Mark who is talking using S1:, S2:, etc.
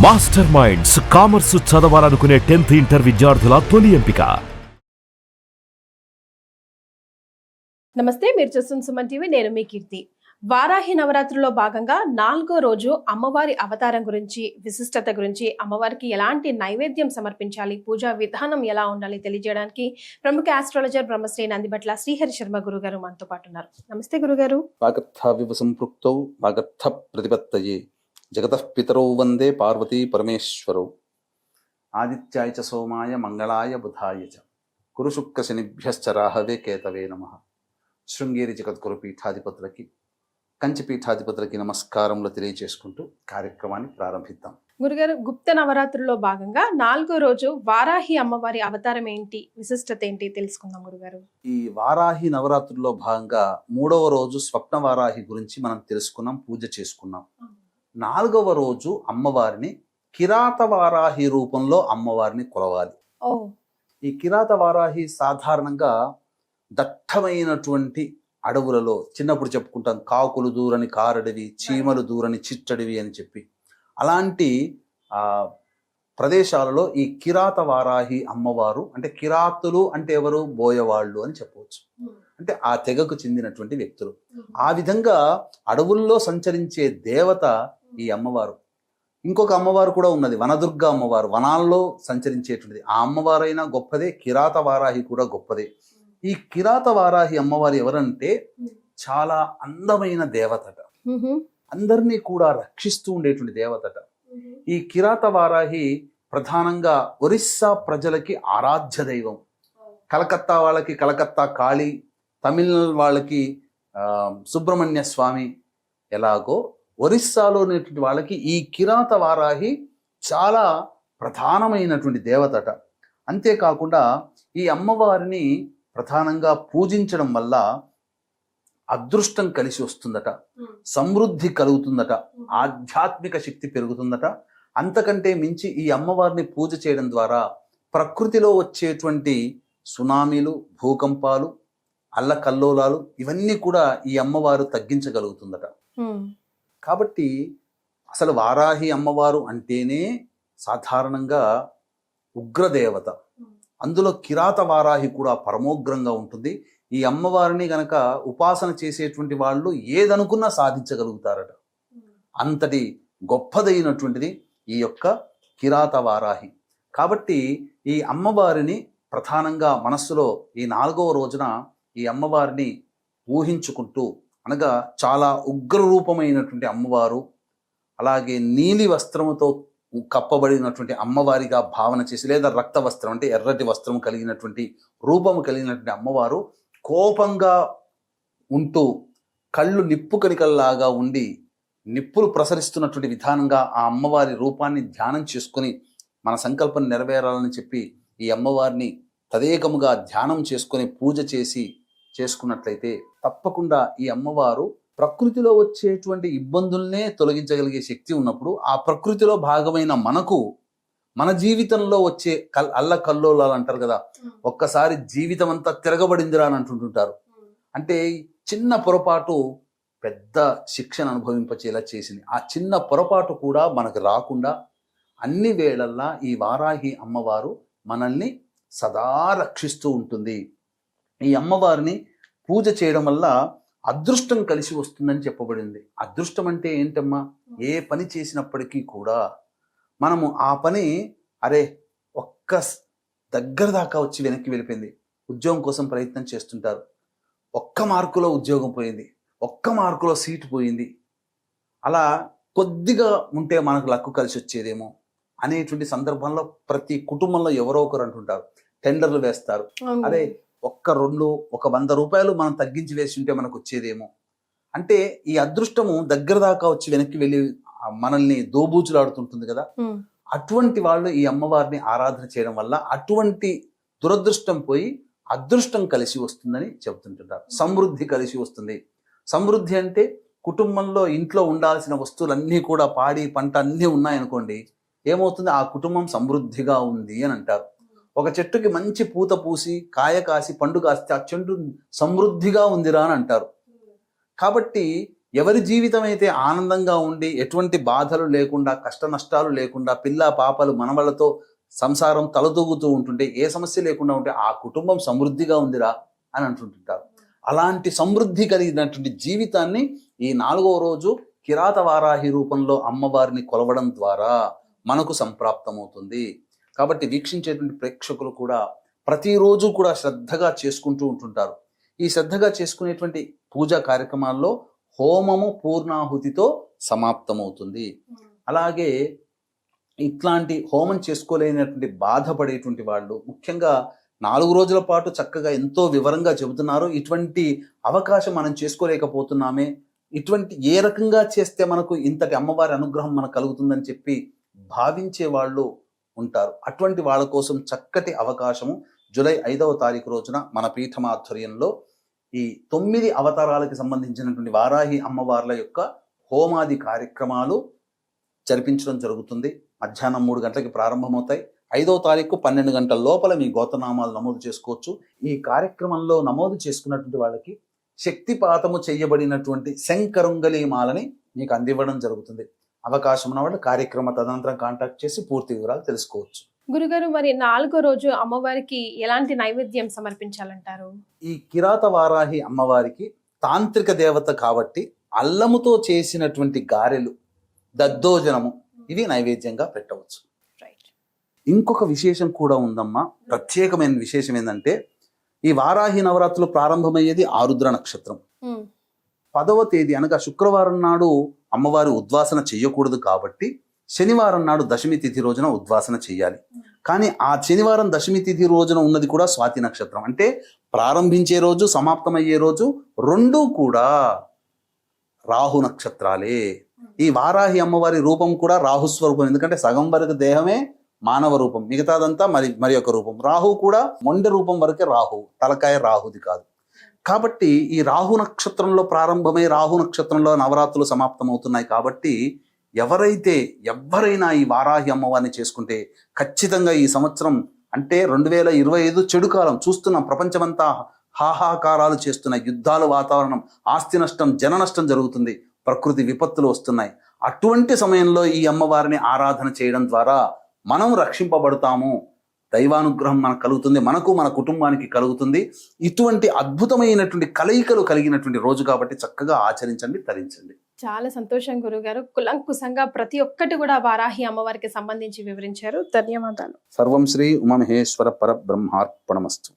S1: Master minds commerce చదవాలనుకునే 10th inter విద్యార్థుల తొలి ఎంపిక.
S2: నమస్తే, మీరు చూస్తున్న సుమన్ టీవీ. నేను మీ కీర్తి. వారాహి నవరాత్రుల్లో భాగంగా 4వ రోజు అమ్మవారి అవతారం గురించి, విశిష్టత గురించి, అమ్మవారికి ఎలాంటి నైవేద్యం సమర్పించాలి, పూజా విధానం ఎలా ఉండాలి తెలియజేయడానికి ప్రముఖ ఆస్ట్రాలజర్ బ్రహ్మశ్రీ నందిబట్ల శ్రీహరి శర్మ గురుగారు మనతో పాటు ఉన్నారు. నమస్తే గురుగారు.
S3: వాగర్థావివ సంపృక్తౌ వాగర్థ ప్రతిపత్తయే జగతః పితరౌ వందే పార్వతీ పరమేశ్వరౌ. ఆదిత్యాయ చ సోమాయ మంగళాయ బుధాయ చ గురు శుక్ర శనిభ్యశ్చ రాహవే కేతవే నమః. శృంగేరి జగద్గురు పీఠాధిపతులకి, కంచి పీఠాధిపతులకి నమస్కారములు తెలియజేసుకుంటూ కార్యక్రమాన్ని ప్రారంభిద్దాం.
S2: గురుగారు, గుప్త నవరాత్రుల్లో భాగంగా 4వ రోజు వారాహి అమ్మవారి అవతారం ఏంటి, విశిష్టత ఏంటి తెలుసుకుందాం గురుగారు.
S3: ఈ వారాహి నవరాత్రుల్లో భాగంగా 3వ రోజు స్వప్న వారాహి గురించి మనం తెలుసుకున్నాం, పూజ చేసుకున్నాం. 4వ రోజు అమ్మవారిని కిరాత వారాహి రూపంలో అమ్మవారిని కొలవాలి. ఈ కిరాత వారాహి సాధారణంగా దట్టమైనటువంటి అడవులలో, చిన్నప్పుడు చెప్పుకుంటాం కాకులు దూరని కారడివి, చీమలు దూరని చిట్టడివి అని చెప్పి, అలాంటి ప్రదేశాలలో ఈ కిరాత వారాహి అమ్మవారు, అంటే కిరాతులు అంటే ఎవరు, బోయవాళ్ళు అని చెప్పవచ్చు. అంటే ఆ తెగకు చెందినటువంటి వ్యక్తులు. ఆ విధంగా అడవుల్లో సంచరించే దేవత ఈ అమ్మవారు. ఇంకొక అమ్మవారు కూడా ఉన్నది, వనదుర్గ అమ్మవారు, వనాల్లో సంచరించేటువంటిది. ఆ అమ్మవారైనా గొప్పదే, కిరాత వారాహి కూడా గొప్పదే. ఈ కిరాత వారాహి అమ్మవారు ఎవరంటే చాలా అందమైన దేవతట, అందరినీ కూడా రక్షిస్తూ ఉండేటువంటి దేవతట. ఈ కిరాత వారాహి ప్రధానంగా ఒరిస్సా ప్రజలకి ఆరాధ్య దైవం. కలకత్తా వాళ్ళకి కలకత్తా కాళీ, తమిళనాడు వాళ్ళకి సుబ్రహ్మణ్య స్వామి ఎలాగో, ఒరిస్సాలో ఉన్నటువంటి వాళ్ళకి ఈ కిరాత వారాహి చాలా ప్రధానమైనటువంటి దేవతట. అంతేకాకుండా ఈ అమ్మవారిని ప్రధానంగా పూజించడం వల్ల అదృష్టం కలిసి వస్తుందట, సమృద్ధి కలుగుతుందట, ఆధ్యాత్మిక శక్తి పెరుగుతుందట. అంతకంటే మించి ఈ అమ్మవారిని పూజ చేయడం ద్వారా ప్రకృతిలో వచ్చేటువంటి సునామీలు, భూకంపాలు, అల్లకల్లోలాలు ఇవన్నీ కూడా ఈ అమ్మవారు తగ్గించగలుగుతుందట. కాబట్టి అసలు వారాహి అమ్మవారు అంటేనే సాధారణంగా ఉగ్రదేవత. అందులో కిరాత వారాహి కూడా పరమోగ్రంగా ఉంటుంది. ఈ అమ్మవారిని గనక ఉపాసన చేసేటువంటి వాళ్ళు ఏదనుకున్నా సాధించగలుగుతారట. అంతటి గొప్పదైనటువంటిది ఈ యొక్క కిరాత వారాహి. కాబట్టి ఈ అమ్మవారిని ప్రధానంగా మనస్సులో ఈ 4వ రోజున ఈ అమ్మవారిని ఊహించుకుంటూ, అనగా చాలా ఉగ్రరూపమైనటువంటి అమ్మవారు, అలాగే నీలి వస్త్రముతో కప్పబడినటువంటి అమ్మవారిగా భావన చేసి, లేదా రక్త వస్త్రం అంటే ఎర్రటి వస్త్రం కలిగినటువంటి రూపము కలిగినటువంటి అమ్మవారు కోపంగా ఉంటూ, కళ్ళు నిప్పు కణికల్లాగా ఉండి నిప్పులు ప్రసరిస్తున్నటువంటి విధానంగా ఆ అమ్మవారి రూపాన్ని ధ్యానం చేసుకుని మన సంకల్పం నెరవేరాలని చెప్పి ఈ అమ్మవారిని తదేకముగా ధ్యానం చేసుకొని పూజ చేసుకున్నట్లయితే తప్పకుండా ఈ అమ్మవారు ప్రకృతిలో వచ్చేటువంటి ఇబ్బందుల్నే తొలగించగలిగే శక్తి ఉన్నప్పుడు, ఆ ప్రకృతిలో భాగమైన మనకు మన జీవితంలో వచ్చే అల్లకల్లోలాలు అంటారు కదా, ఒక్కసారి జీవితం అంతా తిరగబడిందిరా అని అంటుంటుంటారు. అంటే చిన్న పొరపాటు పెద్ద శిక్షను అనుభవింపచేలా చేసింది. ఆ చిన్న పొరపాటు కూడా మనకు రాకుండా అన్ని వేళల్లా ఈ వారాహి అమ్మవారు మనల్ని సదా రక్షిస్తూ ఉంటుంది. ఈ అమ్మవారిని పూజ చేయడం వల్ల అదృష్టం కలిసి వస్తుందని చెప్పబడింది. అదృష్టం అంటే ఏంటమ్మా, ఏ పని చేసినప్పటికీ కూడా మనము ఆ పని ఒక్క దగ్గర దాకా వచ్చి వెనక్కి వెళ్ళిపోయింది. ఉద్యోగం కోసం ప్రయత్నం చేస్తుంటారు, ఒక్క మార్కులో ఉద్యోగం పోయింది, ఒక్క మార్కులో సీటు పోయింది, అలా కొద్దిగా ఉంటే మనకు లక్కు కలిసి వచ్చేదేమో అనేటువంటి సందర్భంలో ప్రతి కుటుంబంలో ఎవరో ఒకరు అంటుంటారు, టెండర్లు వేస్తారు, ఒక్క 100 రూపాయలు మనం తగ్గించి వేసి ఉంటే మనకు వచ్చేదేమో. అంటే ఈ అదృష్టము దగ్గర దాకా వచ్చి వెనక్కి వెళ్ళి మనల్ని దోబూచులాడుతుంటుంది కదా. అటువంటి వాళ్ళు ఈ అమ్మవారిని ఆరాధన చేయడం వల్ల అటువంటి దురదృష్టం పోయి అదృష్టం కలిసి వస్తుందని చెబుతుంటారు. సమృద్ధి కలిసి వస్తుంది. సమృద్ధి అంటే కుటుంబంలో ఇంట్లో ఉండాల్సిన వస్తువులన్నీ కూడా, పాడి పంట అన్నీ ఉన్నాయనుకోండి, ఏమవుతుంది, ఆ కుటుంబం సమృద్ధిగా ఉంది అని అంటారు. ఒక చెట్టుకి మంచి పూత పూసి కాయ కాసి పండు కాస్తే ఆ చెట్టు సమృద్ధిగా ఉందిరా అని అంటారు. కాబట్టి ఎవరి జీవితం అయితే ఆనందంగా ఉండి ఎటువంటి బాధలు లేకుండా కష్ట నష్టాలు లేకుండా పిల్ల పాపలు మనవళ్ళతో సంసారం తలదూగుతూ ఉంటుంటే ఏ సమస్య లేకుండా ఉంటే ఆ కుటుంబం సమృద్ధిగా ఉందిరా అని అంటుంటారు. అలాంటి సమృద్ధి కలిగినటువంటి జీవితాన్ని ఈ 4వ రోజు కిరాత వారాహి రూపంలో అమ్మవారిని కొలవడం ద్వారా మనకు సంప్రాప్తమవుతుంది. కాబట్టి వీక్షించేటువంటి ప్రేక్షకులు కూడా ప్రతిరోజు కూడా శ్రద్ధగా చేసుకుంటూ ఉంటుంటారు. ఈ శ్రద్ధగా చేసుకునేటువంటి పూజా కార్యక్రమాల్లో హోమము పూర్ణాహుతితో సమాప్తమవుతుంది. అలాగే ఇట్లాంటి హోమం చేసుకోలేనటువంటి బాధపడేటువంటి వాళ్ళు ముఖ్యంగా 4 రోజుల పాటు చక్కగా ఎంతో వివరంగా చెబుతున్నారు. ఇటువంటి అవకాశం మనం చేసుకోలేకపోతున్నామే, ఇటువంటి ఏ రకంగా చేస్తే మనకు ఇంతటి అమ్మవారి అనుగ్రహం మనకు కలుగుతుందని చెప్పి భావించే వాళ్ళు ఉంటారు. అటువంటి వాళ్ళ కోసం చక్కటి అవకాశము జూలై 5వ తారీఖు రోజున మన పీఠం ఆధ్వర్యంలో ఈ 9 అవతారాలకు సంబంధించినటువంటి వారాహి అమ్మవార్ల యొక్క హోమాది కార్యక్రమాలు జరిపించడం జరుగుతుంది. మధ్యాహ్నం 3 గంటలకి ప్రారంభమవుతాయి. 5వ తారీఖు 12 గంటల లోపల మీ గోత్రనామాలు నమోదు చేసుకోవచ్చు. ఈ కార్యక్రమంలో నమోదు చేసుకున్నటువంటి వాళ్ళకి శక్తిపాతము చేయబడినటువంటి శంకరుంగలి మాలని మీకు అందివ్వడం జరుగుతుంది. అవకాశం ఉన్న వాళ్ళు కార్యక్రమ తదనంతరం కాంటాక్ట్ చేసి పూర్తి వివరాలు తెలుసుకోవచ్చు.
S2: గురుగారు, మరి 4వ రోజు అమ్మవారికి ఎలాంటి నైవేద్యం సమర్పించాలంటారు?
S3: ఈ కిరాత వారాహి అమ్మవారికి తాంత్రిక దేవత కాబట్టి అల్లముతో చేసినటువంటి గారెలు, దద్దోజనము ఇవి నైవేద్యంగా పెట్టవచ్చు. ఇంకొక విశేషం కూడా ఉందమ్మా. ప్రత్యేకమైన విశేషం ఏంటంటే ఈ వారాహి నవరాత్రులు ప్రారంభమయ్యేది ఆరుద్ర నక్షత్రం. 10వ తేదీ అనగా శుక్రవారం నాడు అమ్మవారి ఉద్వాసన చెయ్యకూడదు కాబట్టి శనివారం నాడు దశమి తిథి రోజున ఉద్వాసన చెయ్యాలి. కానీ ఆ శనివారం దశమి తిథి రోజున ఉన్నది కూడా స్వాతి నక్షత్రం. అంటే ప్రారంభించే రోజు సమాప్తమయ్యే రోజు రెండూ కూడా రాహు నక్షత్రాలే. ఈ వారాహి అమ్మవారి రూపం కూడా రాహుస్వరూపం. ఎందుకంటే సగం వరకు దేహమే మానవ రూపం, మిగతాదంతా మరి ఒక రూపం. రాహు కూడా మొండె రూపం వరకే రాహు, తలకాయ రాహుది కాదు. కాబట్టి ఈ రాహు నక్షత్రంలో ప్రారంభమై రాహు నక్షత్రంలో నవరాత్రులు సమాప్తమవుతున్నాయి. కాబట్టి ఎవరైనా ఈ వారాహి అమ్మవారిని చేసుకుంటే ఖచ్చితంగా ఈ సంవత్సరం అంటే 2025 చెడు కాలం చూస్తున్నాం. ప్రపంచమంతా హాహాకారాలు చేస్తున్నాయి, యుద్ధాలు, వాతావరణం, ఆస్తి నష్టం, జన నష్టం జరుగుతుంది, ప్రకృతి విపత్తులు వస్తున్నాయి. అటువంటి సమయంలో ఈ అమ్మవారిని ఆరాధన చేయడం ద్వారా మనం రక్షింపబడతాము, దైవానుగ్రహం మనకు కలుగుతుంది, మనకు మన కుటుంబానికి కలుగుతుంది. ఇటువంటి అద్భుతమైనటువంటి కలయికలు కలిగినటువంటి రోజు కాబట్టి చక్కగా ఆచరించండి, తరించండి.
S2: చాలా సంతోషం గురుగారు. కులంకుశంగా ప్రతి ఒక్కటి కూడా వారాహి అమ్మవారికి సంబంధించి వివరించారు. ధన్యవాదాలు.
S3: సర్వం శ్రీ ఉమామహేశ్వర పరబ్రహ్మార్పణమస్తు.